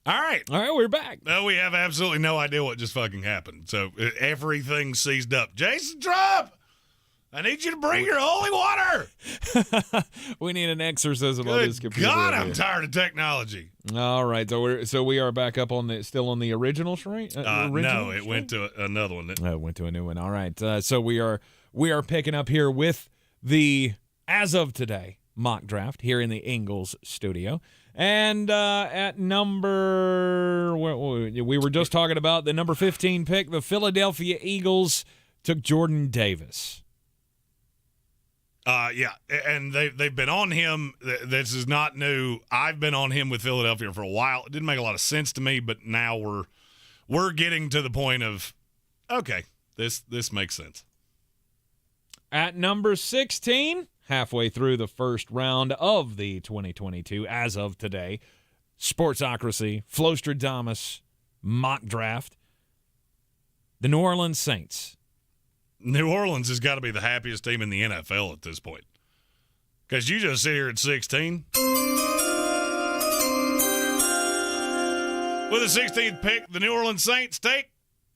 All right, we're back. No, we have absolutely no idea what just fucking happened. So everything seized up. Jason Trump, I need you to bring your holy water. We need an exorcism on this computer. God, I'm tired of technology. All right, so we are back up on still on the original shrine. No, it went to another one. It went to a new one. All right, so we are picking up here with the as of today mock draft here in the Ingalls studio. And at number, we were just talking about the number 15 pick, the Philadelphia Eagles took Jordan Davis. Yeah, and they've been on him. This is not new. I've been on him with Philadelphia for a while. It didn't make a lot of sense to me, but now we're getting to the point of, okay, this makes sense. At number 16, halfway through the first round of the 2022, as of today, Sportsocracy, Flostradamus mock draft, the New Orleans Saints. New Orleans has got to be the happiest team in the NFL at this point. Because you just sit here at 16. With the 16th pick, the New Orleans Saints take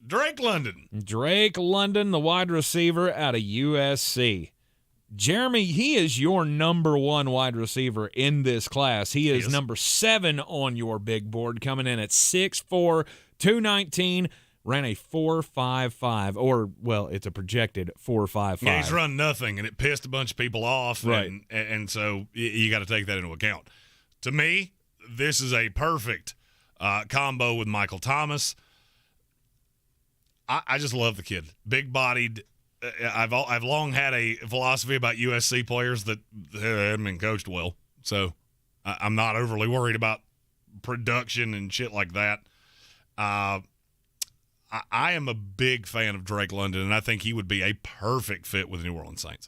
Drake London. Drake London, the wide receiver out of USC. Jeremy, he is your number one wide receiver in this class. He is number 7 on your big board, coming in at 6'4", 219, ran a 4.55, or, well, it's a projected 4.55. Yeah, he's run nothing, and it pissed a bunch of people off, right? And so you got to take that into account. To me, this is a perfect combo with Michael Thomas. I just love the kid. Big-bodied. I've long had a philosophy about USC players that they haven't been coached well. So I'm not overly worried about production and shit like that. I am a big fan of Drake London, and I think he would be a perfect fit with the New Orleans Saints.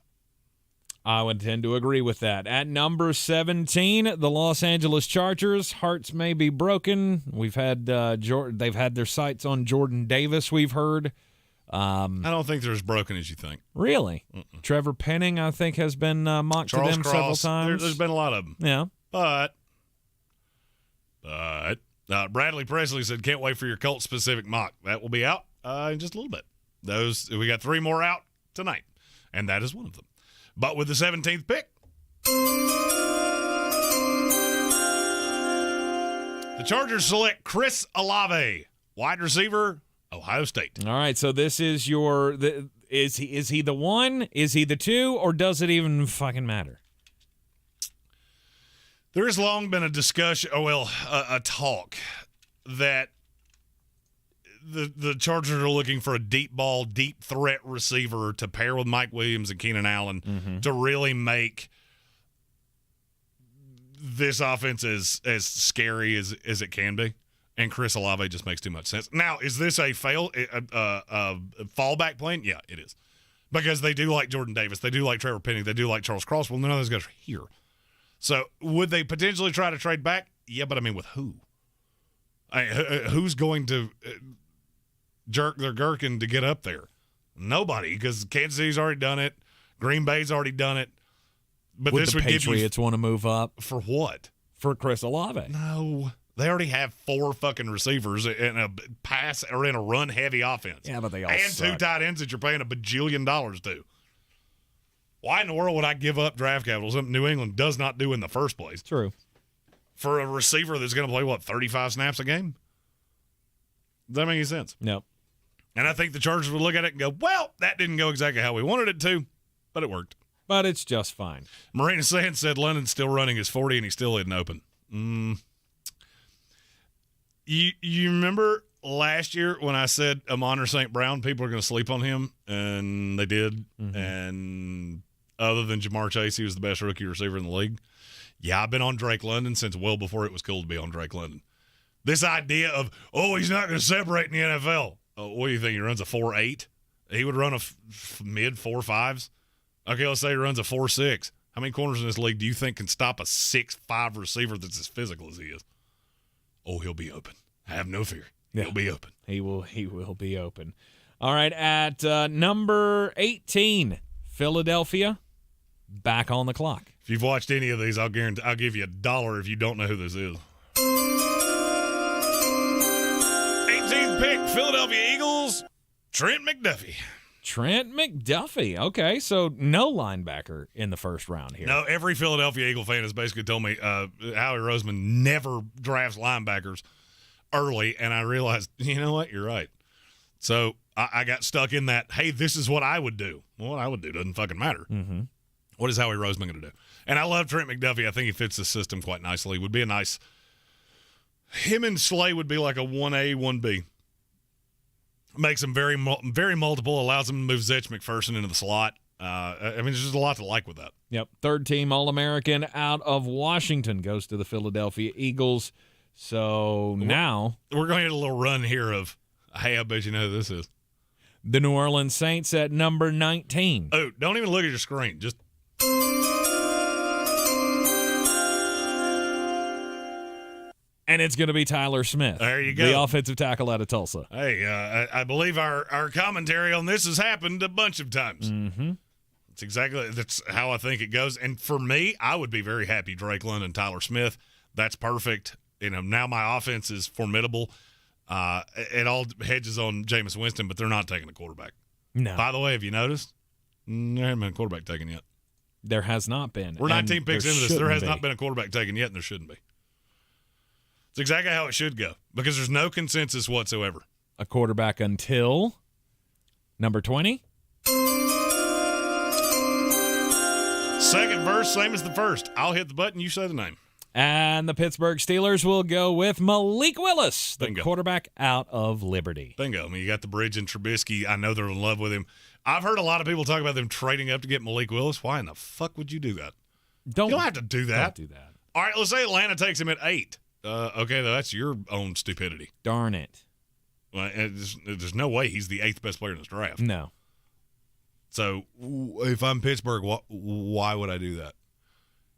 I would tend to agree with that. At number 17, the Los Angeles Chargers. Hearts may be broken. We've had they've had their sights on Jordan Davis, we've heard. I don't think they're as broken as you think. Really? Mm-mm. Trevor Penning, I think, has been mocked Charles to them Cross, several times. There's been a lot of them. Yeah. But Bradley Presley said, can't wait for your Colts-specific mock. That will be out in just a little bit. We got 3 more out tonight, and that is one of them. But with the 17th pick, the Chargers select Chris Olave, wide receiver, Ohio State. All right, so this is is he the one? Is he the 2? Or does it even fucking matter? There has long been a discussion, a talk that the Chargers are looking for a deep ball, deep threat receiver to pair with Mike Williams and Keenan Allen to really make this offense as scary as it can be. And Chris Olave just makes too much sense. Now, is this a fallback plan? Yeah, it is. Because they do like Jordan Davis. They do like Trevor Penning. They do like Charles Cross. Well, none of those guys are here. So would they potentially try to trade back? Yeah, but I mean, with who? Who's going to jerk their gherkin to get up there? Nobody, because Kansas City's already done it. Green Bay's already done it. But Would this the would Patriots want to move up? For what? For Chris Olave. No. They already have 4 fucking receivers in a pass or in a run-heavy offense. Yeah, but they all and suck. 2 tight ends that you're paying $1 bajillion to. Why in the world would I give up draft capital, something New England does not do in the first place? True. For a receiver that's going to play, 35 snaps a game? Does that make any sense? No. And I think the Chargers would look at it and go, well, that didn't go exactly how we wanted it to, but it worked. But it's just fine. Marina Sands said London's still running his 40 and he still isn't open. You remember last year when I said Amon St. Brown, people are going to sleep on him, and they did. Mm-hmm. And other than Jamar Chase, he was the best rookie receiver in the league. Yeah, I've been on Drake London since well before it was cool to be on Drake London. This idea of, he's not going to separate in the NFL. What do you think? He runs a 4.8? He would run a mid 4.5s? Okay, let's say he runs a 4.6. How many corners in this league do you think can stop a 6'5" receiver that's as physical as he is? He'll be open. Have no fear. Yeah. He'll be open. He will be open. All right, at number 18, Philadelphia, back on the clock. If you've watched any of these, I'll give you $1 if you don't know who this is. 22nd pick, Philadelphia Eagles, Trent McDuffie. Trent McDuffie. Okay, so no linebacker in the first round here. No, every Philadelphia Eagle fan has basically told me Howie Roseman never drafts linebackers early, and I realized, you know what, you're right. So I got stuck in that, hey, this is what I would do. Well, what I would do doesn't fucking matter. Mm-hmm. What is Howie Roseman going to do? And I love Trent McDuffie. I think he fits the system quite nicely. Would be a nice – him and Slay would be like a 1A, 1B. Makes him very, very multiple, allows him to move Zetch McPherson into the slot. I mean, there's just a lot to like with that. Yep. Third team All-American out of Washington goes to the Philadelphia Eagles. So now we're going to get a little run here of, hey, I bet you know who this is. The New Orleans Saints at number 19. Oh, don't even look at your screen. Just. And it's going to be Tyler Smith. There you go. The offensive tackle out of Tulsa. Hey, I believe our commentary on this has happened a bunch of times. Mm-hmm. That's how I think it goes. And for me, I would be very happy Drake London, Tyler Smith. That's perfect. You know, now my offense is formidable. It all hedges on Jameis Winston, but they're not taking a quarterback. No. By the way, have you noticed? There hasn't been a quarterback taken yet. There has not been. We're 19 picks into this. There has not be. been a quarterback taken yet, and there shouldn't be. It's exactly how it should go because there's no consensus whatsoever. A quarterback until number 20. Second verse, same as the first. I'll hit the button. You say the name. And the Pittsburgh Steelers will go with Malik Willis, the Bingo. quarterback out of Liberty. Bingo. I mean, you got the bridge and Trubisky. I know they're in love with him. I've heard a lot of people talk about them trading up to get Malik Willis. Why in the fuck would you do that? You don't have to do that. Don't do that. All right, let's say Atlanta takes him at 8. Okay, that's your own stupidity. Darn it. Well, there's no way he's the 8th best player in this draft. No. So if I'm Pittsburgh, why would I do that?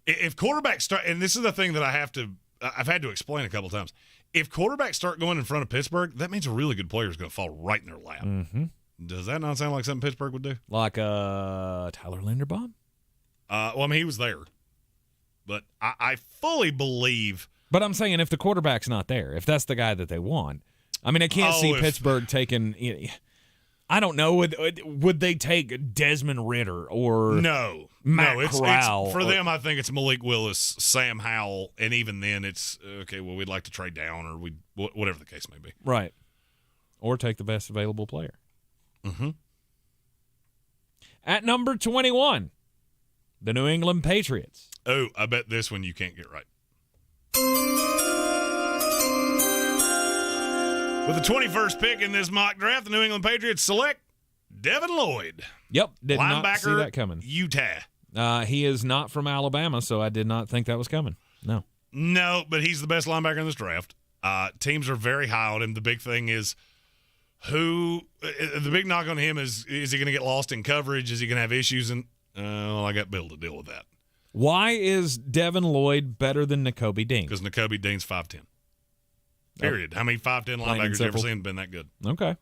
If quarterbacks start, and this is the thing that I've had to explain a couple times. If quarterbacks start going in front of Pittsburgh, that means a really good player is going to fall right in their lap. Mm-hmm. Does that not sound like something Pittsburgh would do? Like Tyler Linderbaum? Well, I mean, he was there. But I fully believe. But I'm saying if the quarterback's not there, if that's the guy that they want, I mean, I can't see Pittsburgh taking. I don't know. Would they take Desmond Ridder or Matt Corral? It's for them, I think it's Malik Willis, Sam Howell, and even then it's, okay, well, we'd like to trade down or whatever the case may be. Right. Or take the best available player. Mm-hmm. At number 21, the New England Patriots. Oh, I bet this one you can't get right. With the 21st pick in this mock draft, the New England Patriots select DEVIN LLOYD. Yep, did linebacker, not see that coming. Utah. He is not from Alabama, so I did not think that was coming. No, but he's the best linebacker in this draft. Teams are very high on him. The big thing is the big knock on him is he going to get lost in coverage? Is he going to have issues? And I got Bill to deal with that. Why is DEVIN LLOYD better than Nakobe Dean? Because Nakobe Dean's 5'10". Period. How many 5'10" linebackers you ever seen been that good? Okay.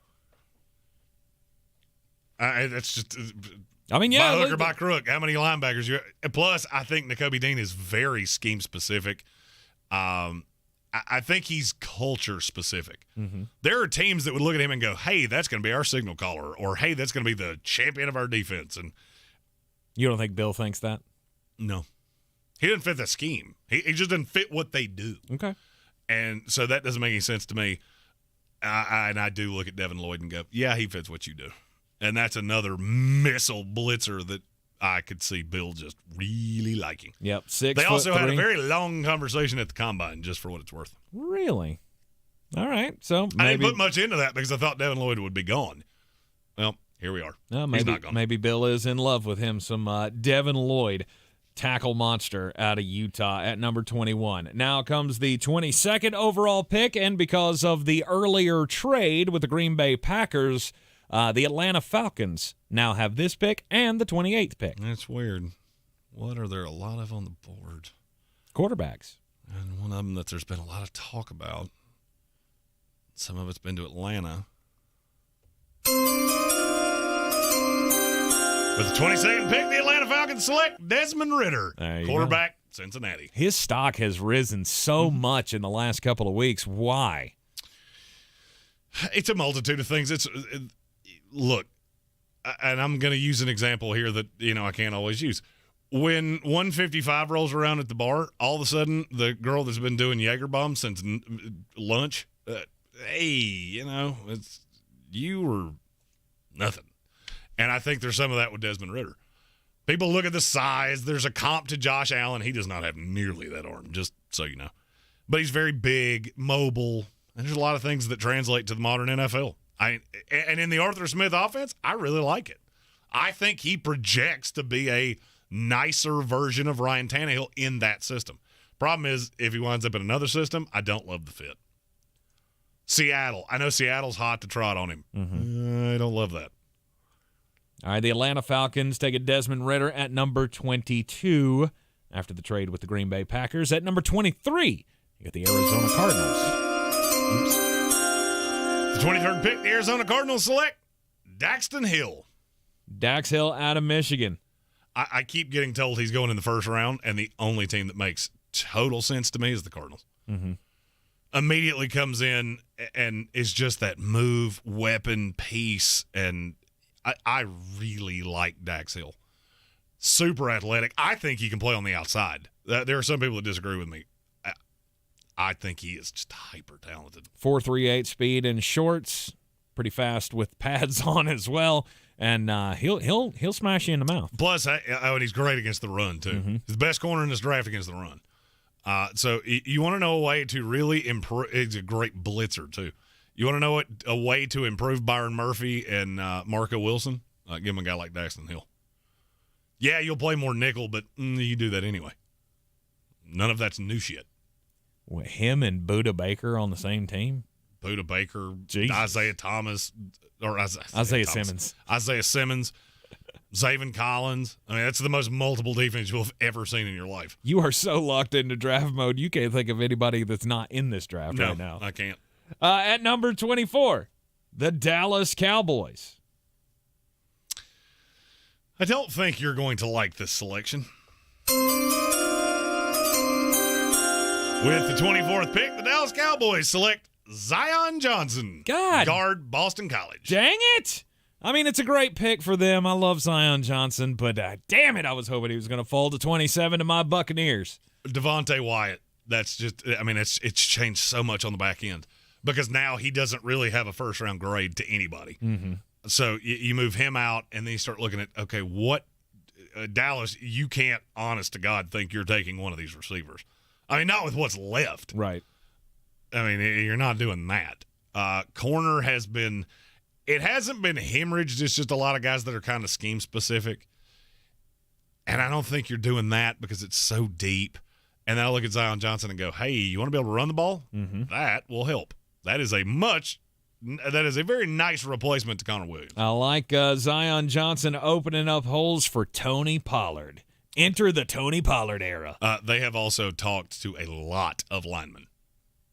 That's just. I mean, yeah. By hook or by crook, how many linebackers you? Plus, I think Nakobe Dean is very scheme specific. I think he's culture specific. Mm-hmm. There are teams that would look at him and go, "Hey, that's going to be our signal caller," or "Hey, that's going to be the champion of our defense." And you don't think Bill thinks that? No, he doesn't fit the scheme. He just doesn't fit what they do. Okay. And so that doesn't make any sense to me. And I do look at DEVIN LLOYD and go, yeah, he fits what you do. And that's another missile blitzer that I could see Bill just really liking. Yep, 6'3". They also had a very long conversation at the combine, just for what it's worth. Really? All right. So maybe, I didn't put much into that because I thought DEVIN LLOYD would be gone. Well, here we are. He's not gone. Maybe Bill is in love with him. Some DEVIN LLOYD. Tackle monster out of Utah at number 21. Now comes the 22nd overall pick, and because of the earlier trade with the Green Bay Packers, the Atlanta Falcons now have this pick and the 28th pick. That's weird. What are there a lot of on the board? Quarterbacks. And one of them that there's been a lot of talk about. Some of it's been to Atlanta. With the 22nd pick, the Atlanta Falcons select Desmond Ridder, quarterback, Cincinnati. His stock has risen so much in the last couple of weeks. Why? It's a multitude of things. Look, and I'm going to use an example here that, I can't always use. When 155 rolls around at the bar, all of a sudden, the girl that's been doing Jägerbomb since lunch, hey, it's you or nothing. And I think there's some of that with Desmond Ridder. People look at the size. There's a comp to Josh Allen. He does not have nearly that arm, just so you know. But he's very big, mobile, and there's a lot of things that translate to the modern NFL. And in the Arthur Smith offense, I really like it. I think he projects to be a nicer version of Ryan Tannehill in that system. Problem is, if he winds up in another system, I don't love the fit. Seattle. I know Seattle's hot to trot on him. I don't love that. All right, the Atlanta Falcons take a Desmond Ridder at number 22 after the trade with the Green Bay Packers. At number 23, you got the Arizona Cardinals. The 23rd pick, the Arizona Cardinals select Daxton Hill. Dax Hill out of Michigan. I keep getting told he's going in the first round, and the only team that makes total sense to me is the Cardinals. Immediately comes in and is just that move, weapon, piece, and I really like Dax Hill. Super athletic. I think he can play on the outside. There are some people that disagree with me. I think he is just hyper talented. 4.38 speed in shorts, pretty fast with pads on as well, and he'll smash you in the mouth. Plus, and he's great against the run too. He's the best corner in this draft against the run. So you want to know a way to really improve? He's a great blitzer too. You want to know a way to improve Byron Murphy and Marco Wilson? Give him a guy like Daxton Hill. Yeah, you'll play more nickel, but you do that anyway. None of that's new shit. What, him and Budda Baker on the same team? Budda Baker, Jesus. Isaiah Thomas, or Isaiah Simmons. Isaiah Simmons, Zaven Collins. I mean, that's the most multiple defense you'll have ever seen in your life. You are so locked into draft mode, you can't think of anybody that's not in this draft right now. I can't. At number 24, the Dallas Cowboys. I don't think you're going to like this selection. With the 24th pick, the Dallas Cowboys select Zion Johnson, guard, Boston College. Dang it! I mean, it's a great pick for them. I love Zion Johnson, but damn it, I was hoping he was going to fall to 27 to my Buccaneers. Devontae Wyatt, that's just, I mean, it's changed so much on the back end because now he doesn't really have a first-round grade to anybody. So you move him out, and then you start looking at, okay, what Dallas, you can't, honest to God, think you're taking one of these receivers. I mean, not with what's left. Right. I mean, you're not doing that. Corner has been – it hasn't been hemorrhaged. It's just a lot of guys that are kind of scheme-specific. And I don't think you're doing that because it's so deep. And then I look at Zion Johnson and go, hey, you want to be able to run the ball? That will help. That is a very nice replacement to Connor Williams. I like Zion Johnson opening up holes for Tony Pollard. Enter the Tony Pollard era. They have also talked to a lot of linemen,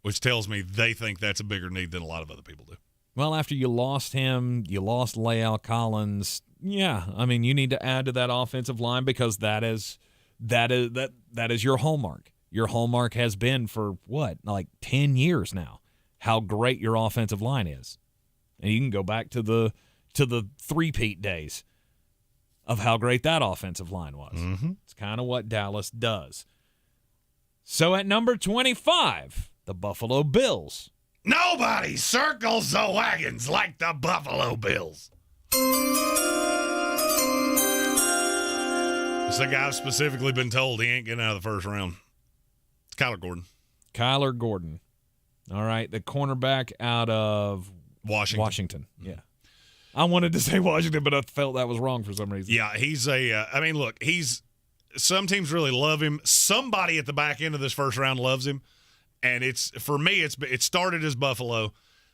which tells me they think that's a bigger need than a lot of other people do. Well, after you lost him, you lost Lael Collins. Yeah, I mean, you need to add to that offensive line because that is your hallmark. Your hallmark has been for what, like 10 years now, how great your offensive line is. And you can go back to the three-peat days of how great that offensive line was. It's kind of what Dallas does. So at number 25, the Buffalo Bills. Nobody circles the wagons like the Buffalo Bills. It's a guy I've specifically been told he ain't getting out of the first round. It's Kyler Gordon. Kyler Gordon. All right, the cornerback out of Washington. Yeah. I wanted to say Washington, but I felt that was wrong for some reason. Yeah, he's some teams really love him. Somebody at the back end of this first round loves him. And for me, it started as Buffalo.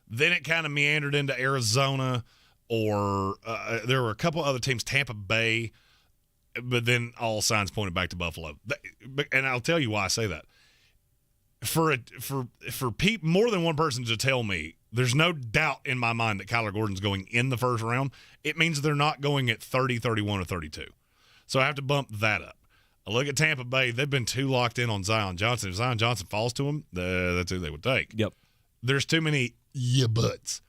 Then it kind of meandered into Arizona, or there were a couple other teams, Tampa Bay, but then all signs pointed back to Buffalo. And I'll tell you why I say that. For more than one person to tell me, there's no doubt in my mind that Kyler Gordon's going in the first round. It means they're not going at 30, 31, or 32. So I have to bump that up. I look at Tampa Bay. They've been too locked in on Zion Johnson. If Zion Johnson falls to them, that's who they would take. Yep. There's too many buts.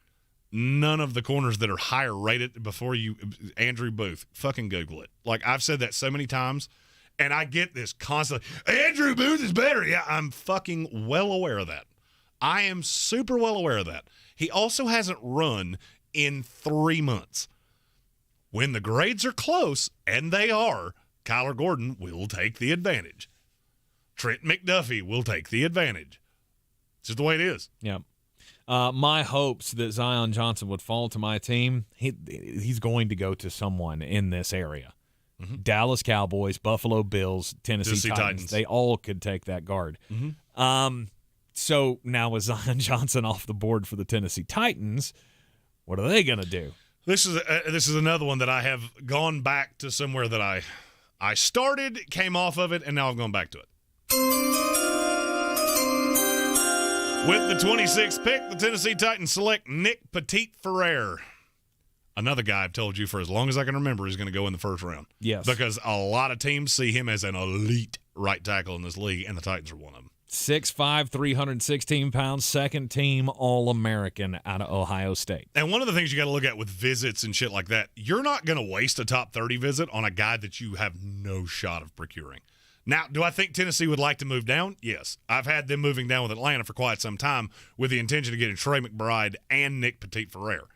none of the corners that are higher rated before you. Andrew Booth, fucking Google it. Like, I've said that so many times, and I get this constantly. Andrew Booth is better. Yeah, I'm fucking well aware of that. I am super well aware of that. He also hasn't run in 3 months. When the grades are close, and they are, Kyler Gordon will take the advantage. Trent McDuffie will take the advantage. It's just the way it is. Yeah. My hopes that Zion Johnson would fall to my team, he's going to go to someone in this area. Mm-hmm. Dallas Cowboys, Buffalo Bills, Tennessee Titans. They all could take that guard. Mm-hmm. So now with Zion Johnson off the board for the Tennessee Titans, what are they going to do? This is another one that I have gone back to somewhere that I started, came off of it, and now I've gone back to it. With the 26th pick, the Tennessee Titans select Nick PETIT-FRERE. Another guy I've told you for as long as I can remember is going to go in the first round. Yes. Because a lot of teams see him as an elite right tackle in this league, and the Titans are one of them. 6'5", 316 pounds, second team All-American out of Ohio State. And one of the things you got to look at with visits and shit like that, you're not going to waste a top 30 visit on a guy that you have no shot of procuring. Now, do I think Tennessee would like to move down? Yes. I've had them moving down with Atlanta for quite some time with the intention of getting Trey McBride and Nick PETIT-FRERE.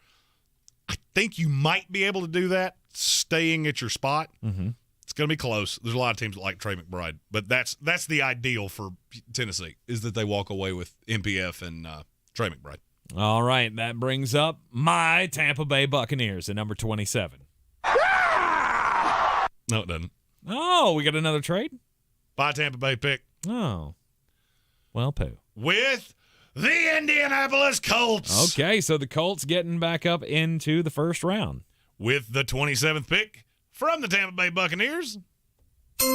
I think you might be able to do that staying at your spot. Mm-hmm. It's going to be close. There's a lot of teams that like Trey McBride, but that's the ideal for Tennessee, is that they walk away with MPF and Trey McBride. All right, that brings up my Tampa Bay Buccaneers at number 27. No, it doesn't. Oh, we got another trade? By Tampa Bay pick. Oh. Well, poo. With the Indianapolis Colts. Okay, so the Colts getting back up into the first round. With the 27th pick from the Tampa Bay Buccaneers, the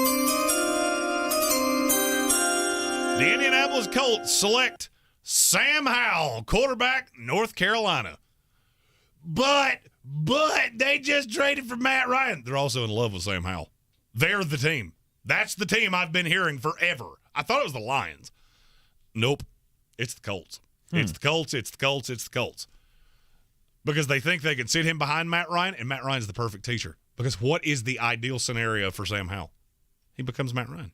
Indianapolis Colts select Sam Howell, quarterback, North Carolina. But they just traded for Matt Ryan. They're also in love with Sam Howell. They're the team. That's the team I've been hearing forever. I thought it was the Lions. Nope. It's the Colts. It's the Colts. It's the Colts. It's the Colts. Because they think they can sit him behind Matt Ryan, and Matt Ryan's the perfect teacher. Because what is the ideal scenario for Sam Howell? He becomes Matt Ryan.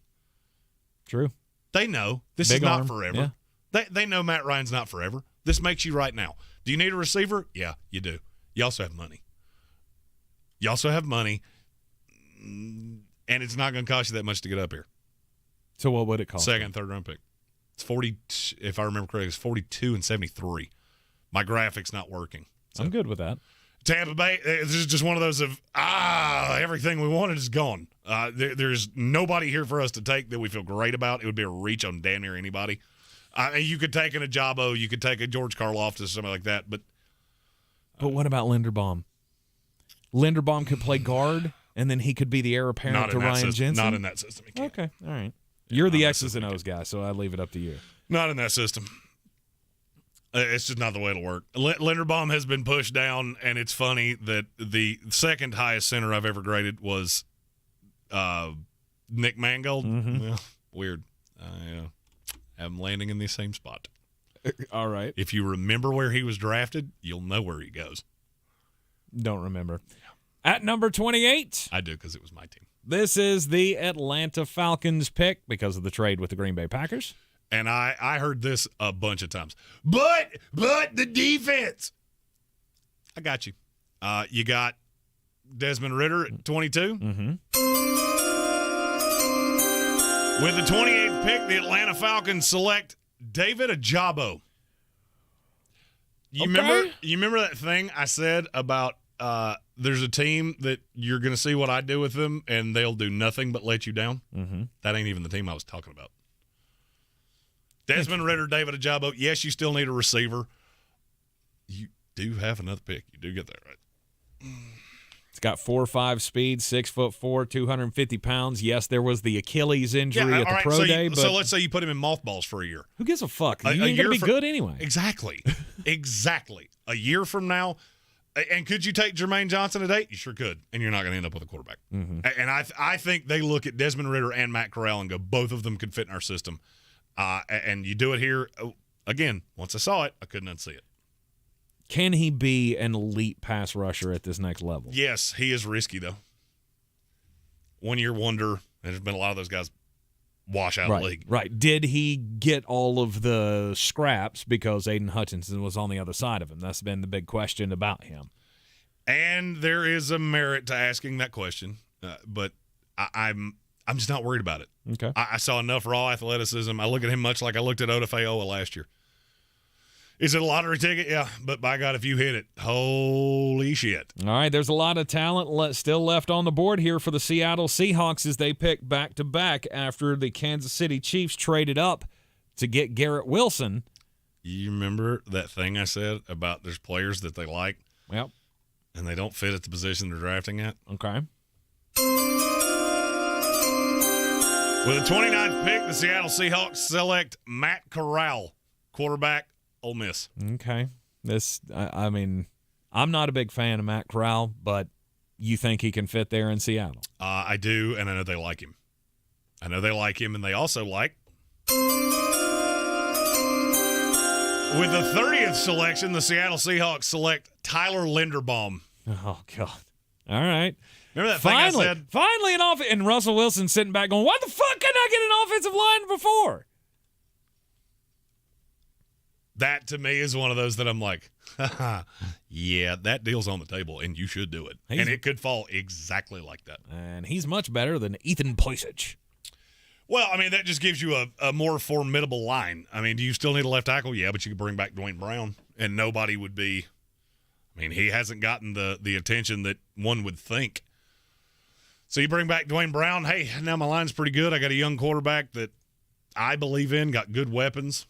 True. They know this is not forever. Yeah. They know Matt Ryan's not forever. This makes you right now. Do you need a receiver? Yeah, you do. You also have money. And it's not going to cost you that much to get up here. So what would it cost? Second and third round pick. It's 40, if I remember correctly, it's 42 and 73. My graphic's not working. So. I'm good with that. Tampa Bay, this is just one of those of, everything we wanted is gone. There's nobody here for us to take that we feel great about. It would be a reach on damn near anybody. You could take an OJABO, you could take a George KARLAFTIS, something like that. But what about LINDERBAUM? LINDERBAUM could play guard, and then he could be the heir apparent to Ryan Jensen? Not in that system. Okay, all right. You're the X's and O's guy, so I leave it up to you. Not in that system. It's just not the way it'll work. LINDERBAUM has been pushed down, and it's funny that the second highest center I've ever graded was Nick Mangold. Mm-hmm. Well, weird. I'm landing in the same spot. All right. If you remember where he was drafted, you'll know where he goes. Don't remember. At number 28. I do, because it was my team. This is the Atlanta Falcons pick because of the trade with the Green Bay Packers. And I heard this a bunch of times. But the defense. I got you. You got Desmond Ridder at 22. Mm-hmm. With the 28th pick, the Atlanta Falcons select David OJABO. You remember that thing I said about there's a team that you're going to see what I do with them, and they'll do nothing but let you down? Mm-hmm. That ain't even the team I was talking about. Desmond Ridder, David OJABO. Yes, you still need a receiver. You do have another pick. You do get that right. It's got 4.5 speed, 6'4", 250 pounds. Yes, there was the Achilles injury at the pro day. But so let's say you put him in mothballs for a year. Who gives a fuck? He ain't going to be good anyway. Exactly. Exactly. A year from now. And could you take Jermaine Johnson today? You sure could. And you're not going to end up with a quarterback. Mm-hmm. And I think they look at Desmond Ridder and Matt Corral and go, both of them could fit in our system. And you do it here. Again, once I saw it, I couldn't unsee it. Can he be an elite pass rusher at this next level? Yes, he is risky, though. 1 year wonder, and there's been a lot of those guys wash out of the league. Right. Did he get all of the scraps because Aiden Hutchinson was on the other side of him? That's been the big question about him. And there is a merit to asking that question, but I'm just not worried about it. Okay. I saw enough raw athleticism. I look at him much like I looked at Odafe last year. Is it a lottery ticket? Yeah, but by God, if you hit it, holy shit. All right, there's a lot of talent still left on the board here for the Seattle Seahawks as they pick back-to-back after the Kansas City Chiefs traded up to get Garrett Wilson. You remember that thing I said about there's players that they like? Yep. And they don't fit at the position they're drafting at? Okay. With the 29th pick, the Seattle Seahawks select Matt Corral, quarterback, Ole Miss. Okay. I mean, I'm not a big fan of Matt Corral, but you think he can fit there in Seattle? I do, and I know they like him. And they also like. With the 30th selection, the Seattle Seahawks select Tyler Linderbaum. Oh, God. All right. Remember that thing I said? Finally, and Russell Wilson sitting back going, why the fuck couldn't I get an offensive line before? That, to me, is one of those that I'm like, yeah, that deal's on the table, and you should do it. And it could fall exactly like that. And he's much better than Ethan Poisich. Well, I mean, that just gives you a more formidable line. I mean, do you still need a left tackle? Yeah, but you can bring back Dwayne Brown, and nobody would be – I mean, he hasn't gotten the attention that one would think. So you bring back Dwayne Brown. Hey, now my line's pretty good. I got a young quarterback that I believe in, got good weapons.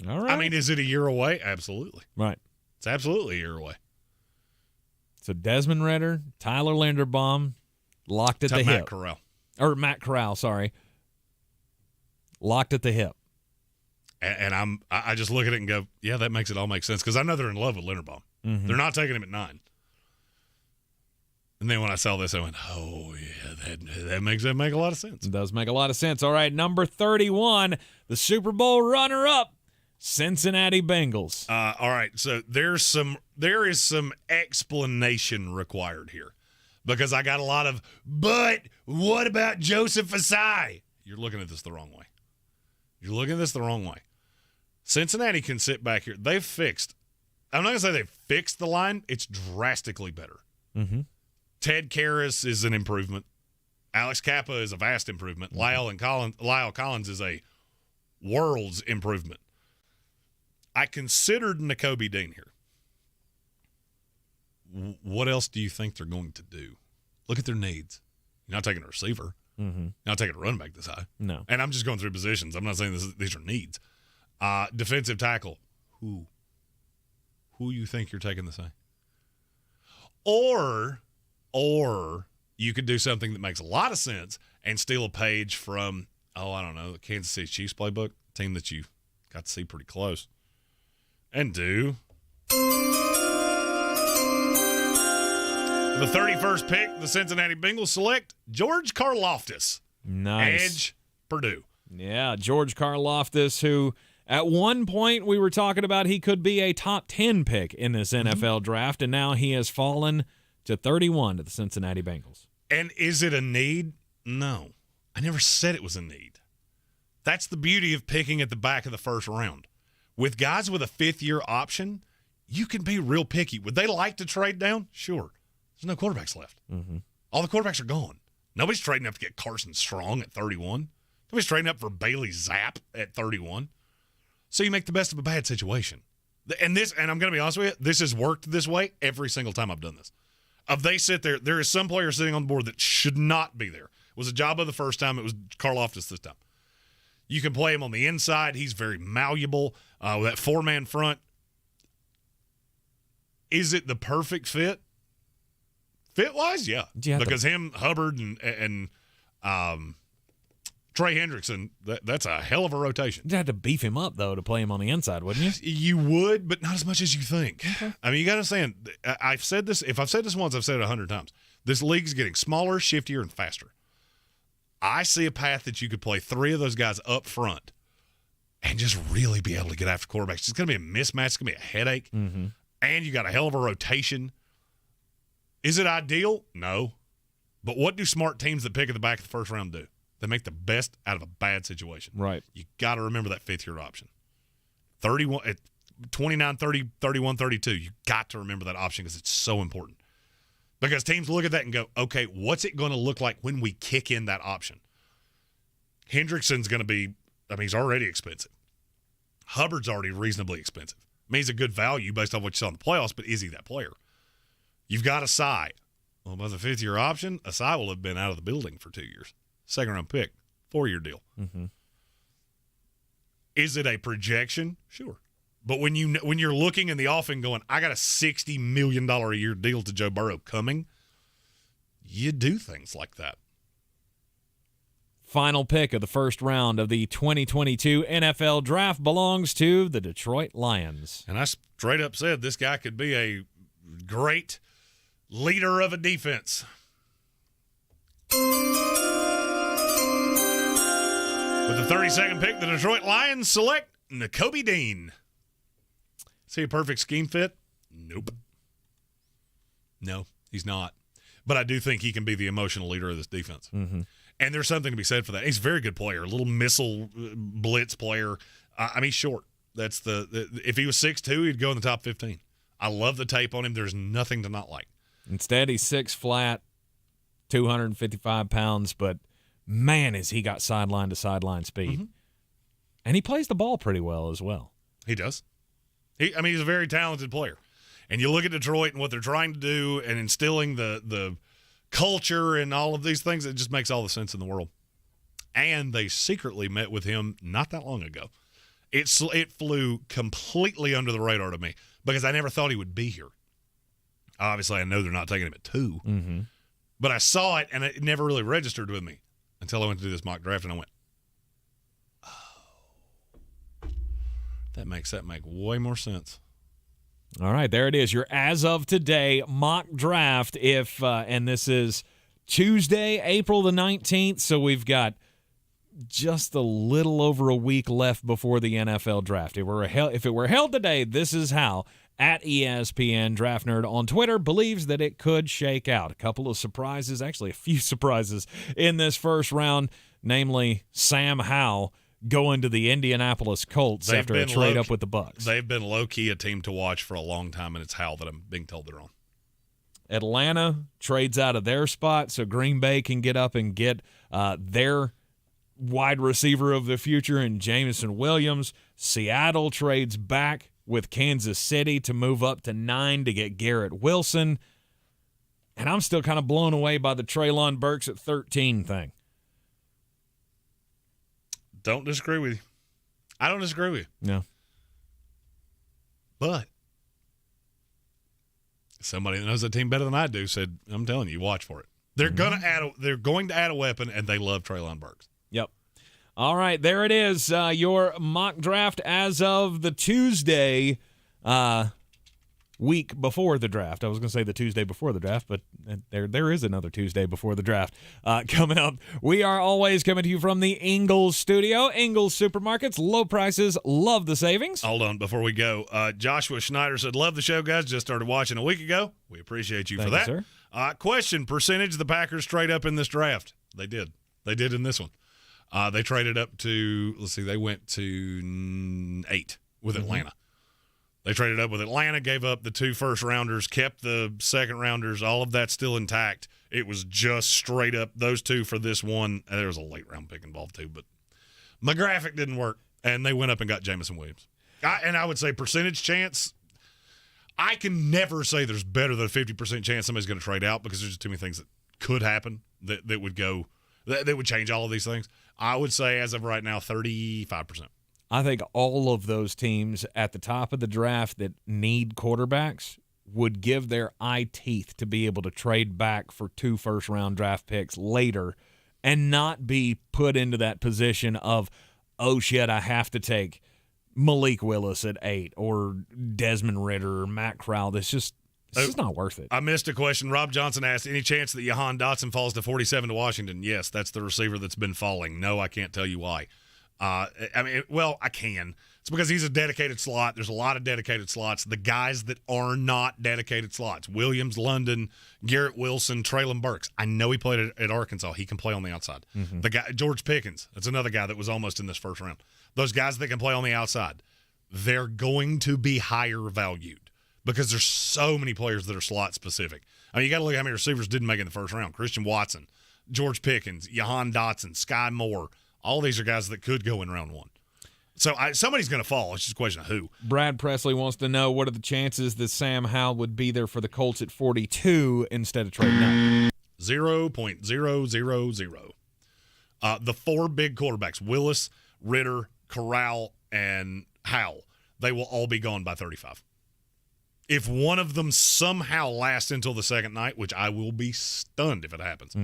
All right. I mean, is it a year away? Absolutely. Right. It's absolutely a year away. So Desmond Ridder, Tyler Linderbaum, locked at the hip. Matt Corral, sorry. Locked at the hip. And I just look at it and go, yeah, that makes it all make sense, because I know they're in love with Linderbaum. Mm-hmm. They're not taking him at 9. And then when I saw this, I went, oh, yeah, that makes that make a lot of sense. It does make a lot of sense. All right, number 31, the Super Bowl runner-up, Cincinnati Bengals. All right, so there is some explanation required here, because I got a lot of, but what about Joseph Asai? You're looking at this the wrong way. Cincinnati can sit back here. They've fixed. I'm not going to say they've fixed the line. It's drastically better. Mm-hmm. Ted Karras is an improvement. Alex Kappa is a vast improvement. Mm-hmm. Lyle Collins is a world's improvement. I considered Nakobe Dean here. What else do you think they're going to do? Look at their needs. You're not taking a receiver. Mm-hmm. You're not taking a running back this high. No. And I'm just going through positions. I'm not saying these are needs. Defensive tackle. Who you think you're taking this high? Or you could do something that makes a lot of sense and steal a page from, I don't know, the Kansas City Chiefs playbook, team that you got to see pretty close, and do. The 31st pick, the Cincinnati Bengals select George KARLAFTIS. Nice. Edge, Purdue. Yeah, George KARLAFTIS, who at one point we were talking about he could be a top 10 pick in this NFL draft, and now he has fallen to 31 to the Cincinnati Bengals. And is it a need? No. I never said it was a need. That's the beauty of picking at the back of the first round. With guys with a fifth-year option, you can be real picky. Would they like to trade down? Sure. There's no quarterbacks left. Mm-hmm. All the quarterbacks are gone. Nobody's trading up to get Carson Strong at 31. Nobody's trading up for Bailey Zapp at 31. So you make the best of a bad situation. And I'm going to be honest with you, this has worked this way every single time I've done this. They sit there, there is some player sitting on the board that should not be there. It was OJABO the first time. It was KARLAFTIS this time. You can play him on the inside. He's very malleable. With that four-man front. Is it the perfect fit? Fit-wise, yeah. Because him, Hubbard, and Trey Hendrickson, that's a hell of a rotation. You'd have to beef him up, though, to play him on the inside, wouldn't you? You would, but not as much as you think. Okay. I mean, you got to understand, I've said this, if I've said this once, I've said it 100 times. This league's getting smaller, shiftier, and faster. I see a path that you could play 3 of those guys up front and just really be able to get after quarterbacks. It's going to be a mismatch. It's going to be a headache. Mm-hmm. And you got a hell of a rotation. Is it ideal? No. But what do smart teams that pick at the back of the first round do? They make the best out of a bad situation. Right. You got to remember that fifth-year option. 31 at 29, 30, 31, 32. You got to remember that option because it's so important. Because teams look at that and go, okay, what's it going to look like when we kick in that option? Hendrickson's going to be, he's already expensive. Hubbard's already reasonably expensive. He's a good value based on what you saw in the playoffs, but is he that player? You've got Asai. Well, by the fifth-year option, Asai will have been out of the building for 2 years. Second-round pick, 4-year deal. Mm-hmm. Is it a projection? Sure. But when you're looking in the offing going, I got a $60 million a year deal to Joe Burrow coming, you do things like that. Final pick of the first round of the 2022 NFL Draft belongs to the Detroit Lions. And I straight up said this guy could be a great leader of a defense. With the 32nd pick, the Detroit Lions select Nakobe Dean. Is he a perfect scheme fit? Nope. No, he's not. But I do think he can be the emotional leader of this defense. Mm-hmm. And there's something to be said for that. He's a very good player, a little missile blitz player. He's short. That's if he was 6'2", he'd go in the top 15. I love the tape on him. There's nothing to not like. Instead, he's 6 flat, 255 pounds, but man, has he got sideline to sideline speed. Mm-hmm. And he plays the ball pretty well as well. He does. He's a very talented player. And you look at Detroit and what they're trying to do and instilling the culture and all of these things, it just makes all the sense in the world. And they secretly met with him not that long ago. It flew completely under the radar to me because I never thought he would be here. Obviously, I know they're not taking him at 2. Mm-hmm. But I saw it, and it never really registered with me until I went to do this mock draft, and I went, oh, that makes way more sense. All right, there it is. Your as of today mock draft. And this is Tuesday, April the 19th, so we've got just a little over a week left before the NFL draft. If it were held today, this is how at ESPN Draft Nerd on Twitter believes that it could shake out. A couple of surprises, actually a few surprises in this first round, namely Sam Howell going to the Indianapolis Colts after a trade up with the Bucs. They've been low-key a team to watch for a long time, and it's Howell that I'm being told they're on. Atlanta trades out of their spot so Green Bay can get up and get their wide receiver of the future in Jameson Williams. Seattle trades back with Kansas City to move up to 9 to get Garrett Wilson. And I'm still kind of blown away by the Treylon Burks at 13 thing. Don't disagree with you. I don't disagree with you. No. But somebody that knows that team better than I do said, I'm telling you, watch for it. They're going to add a weapon, and they love Treylon Burks. Yep. All right, there it is. Your mock draft as of the Tuesday week before the draft. I was going to say the Tuesday before the draft, but there is another Tuesday before the draft coming up. We are always coming to you from the Ingles studio. Ingles Supermarkets, low prices, love the savings. Hold on, before we go, Joshua Schneider said, love the show, guys. Just started watching a week ago. We appreciate you for that. Thank you, sir. Question, percentage of the Packers trade up in this draft? They did. They did in this one. They traded up to, they went to 8 with Atlanta. They traded up with Atlanta, gave up the 2 first-rounders, kept the second-rounders. All of that's still intact. It was just straight up those 2 for this one. There was a late-round pick involved, too. But my graphic didn't work, and they went up and got Jameson Williams. And I would say percentage chance, I can never say there's better than a 50% chance somebody's going to trade out because there's just too many things that could happen that would go – that would change all of these things. I would say, as of right now, 35%. I think all of those teams at the top of the draft that need quarterbacks would give their eye teeth to be able to trade back for 2 first-round draft picks later and not be put into that position of, oh, shit, I have to take Malik Willis at 8 or Desmond Ridder or Matt Crowell. It's just not worth it. I missed a question. Rob Johnson asked, any chance that Jahan Dotson falls to 47 to Washington? Yes, that's the receiver that's been falling. No, I can't tell you why. I can. It's because he's a dedicated slot. There's a lot of dedicated slots. The guys that are not dedicated slots, Williams, London, Garrett Wilson, Traylon Burks. I know he played at Arkansas. He can play on the outside. The guy, George Pickens, that's another guy that was almost in this first round. Those guys that can play on the outside, they're going to be higher valued because there's so many players that are slot specific. I mean, you got to look at how many receivers didn't make it in the first round. Christian Watson, George Pickens, Jahan Dotson, Sky Moore. All these are guys that could go in round one. So somebody's going to fall. It's just a question of who. Brad Presley wants to know, what are the chances that Sam Howell would be there for the Colts at 42 instead of trading up? 0.000. The four big quarterbacks, Willis, Ritter, Corral, and Howell, they will all be gone by 35. If one of them somehow lasts until the second night, which I will be stunned if it happens,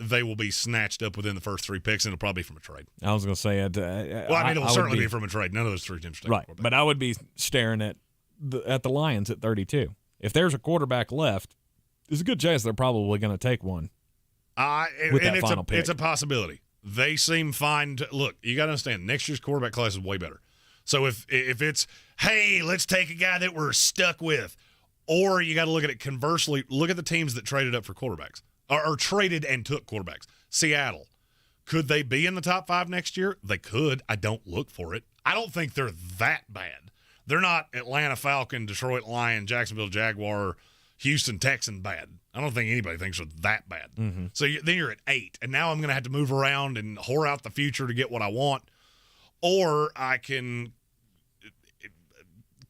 they will be snatched up within the first three picks, and it'll probably be from a trade. I was going to say it. It'll certainly be from a trade. None of those three teams take right, but I would be staring at the Lions at 32. If there's a quarterback left, there's a good chance they're probably going to take one. It's a possibility. They seem fine. Look, you got to understand, next year's quarterback class is way better. So if it's, hey, let's take a guy that we're stuck with, or you got to look at it conversely, look at the teams that traded up for quarterbacks. Or traded and took quarterbacks. Seattle. Could they be in the top 5 next year? They could. I don't look for it. I don't think they're that bad. They're not Atlanta Falcon, Detroit Lion, Jacksonville Jaguar, Houston Texan bad. I don't think anybody thinks they're that bad. So then you're at 8, and now I'm going to have to move around and whore out the future to get what I want. Or I can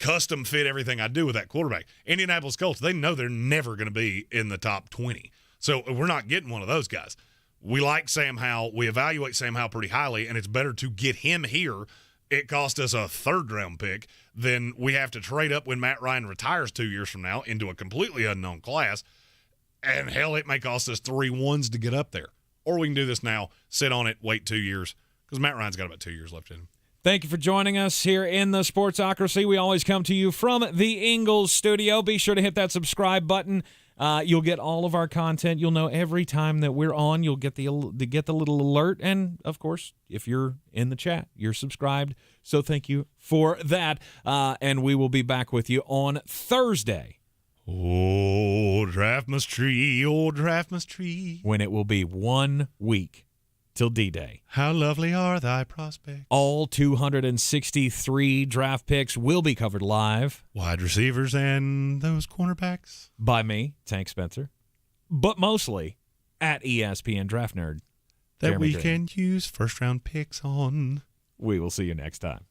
custom fit everything I do with that quarterback. Indianapolis Colts, they know they're never going to be in the top 20. So we're not getting one of those guys. We like Sam Howell. We evaluate Sam Howell pretty highly, and it's better to get him here. It cost us a third-round pick than we have to trade up when Matt Ryan retires 2 years from now into a completely unknown class. And, hell, it may cost us 3 ones to get up there. Or we can do this now, sit on it, wait 2 years, because Matt Ryan's got about 2 years left in him. Thank you for joining us here in the Sportsocracy. We always come to you from the Ingalls studio. Be sure to hit that subscribe button. You'll get all of our content. You'll know every time that we're on. You'll get the little alert. And, of course, if you're in the chat, you're subscribed. So thank you for that. And we will be back with you on Thursday. Oh, Draftmas tree, oh, Draftmas tree. When it will be 1 week till D-Day. How lovely are thy prospects. All 263 draft picks will be covered live. Wide receivers and those cornerbacks. By me, Tank Spencer. But mostly at ESPN Draft Nerd. That Jeremy we Greene. can use first-round picks on. We will see you next time.